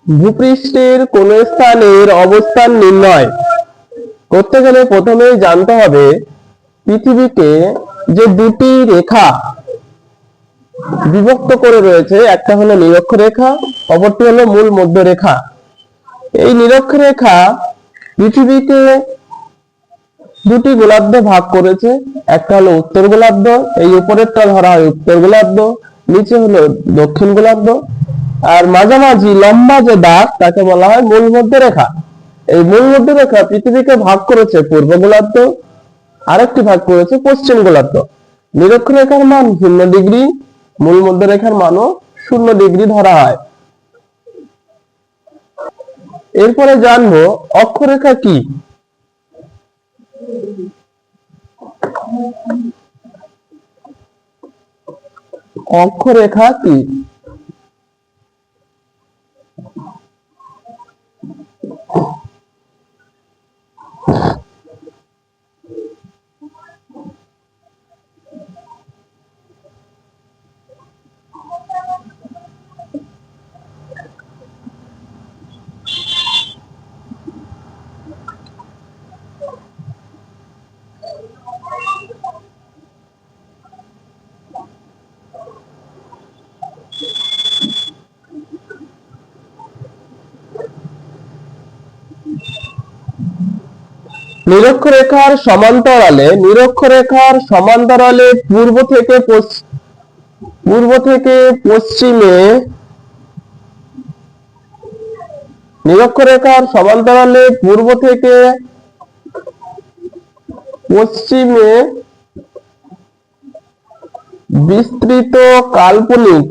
ভূপৃষ্ঠের কোন স্থানের অবস্থান নির্ণয় করতে গেলে প্রথমেই জানতে হবে পৃথিবীকে যে দুটি রেখা বিভক্ত করে রয়েছে, একটা হলো নিরক্ষরেখা, অপরটি হলো মূল মধ্যরেখা। এই নিরক্ষরেখা পৃথিবীকে দুটি গোলার্ধ ভাগ করেছে, একটা হলো উত্তর গোলার্ধ, এই উপরেরটা ধরা হয় উত্তর গোলার্ধ, নিচে হলো দক্ষিণ গোলার্ধ, আর মাঝামাঝি লম্বা যে দাগ তাকে বলা হয় মূল মধ্যরেখা। এই মূল মধ্যরেখা পৃথিবীকে ভাগ করেছে পূর্ব গোলার্ধ, আরেকটি ভাগ করেছে পশ্চিম গোলার্ধ। নিরক্ষরেখার মান 0 ডিগ্রি, মূল মধ্যরেখার মানও 0 ডিগ্রি ধরা হয়। এরপরে জানবো অক্ষরেখা কি। অক্ষরেখা কি? নিরক্ষরেখার সমান্তরালে পূর্ব থেকে পশ্চিমে নিরক্ষরেখার সমান্তরালে পূর্ব থেকে পশ্চিমে বিস্তৃত কাল্পনিক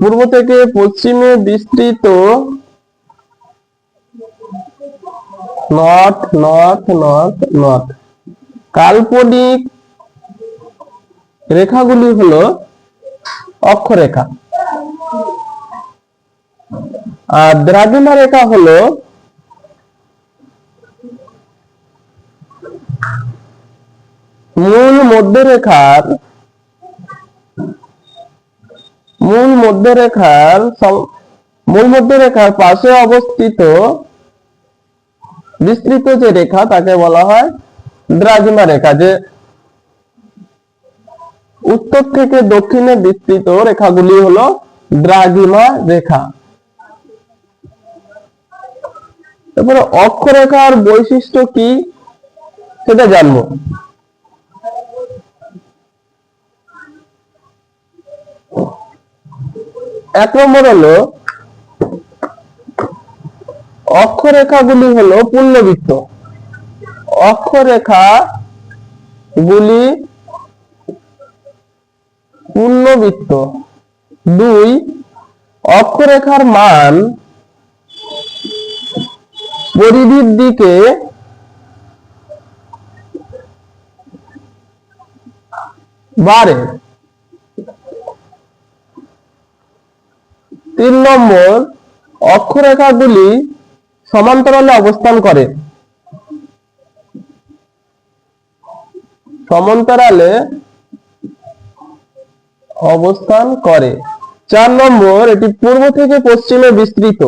কাল্পনিক রেখাগুলি হলো অক্ষরেখা। আর দ্রাঘিমা রেখা হলো মূল মধ্যরেখার পাশে অবস্থিত বিস্তৃত যে রেখা তাকে বলা হয় দ্রাঘিমা রেখা। যে উত্তর থেকে দক্ষিণে বিস্তৃত রেখাগুলি হলো দ্রাঘিমা রেখা। তারপরে অক্ষরেখার বৈশিষ্ট্য কি সেটা জানবো। এক নম্বর হলো অক্ষরেখাগুলি হলো পূর্ণবৃত্ত। দুই, অক্ষরেখার মান পরিধির দিকে বাড়ে। 3 নম্বর, অক্ষরেখাগুলি সমান্তরালে অবস্থান করে। 4 নম্বর, এটি পূর্ব থেকে পশ্চিমে বিস্তৃত।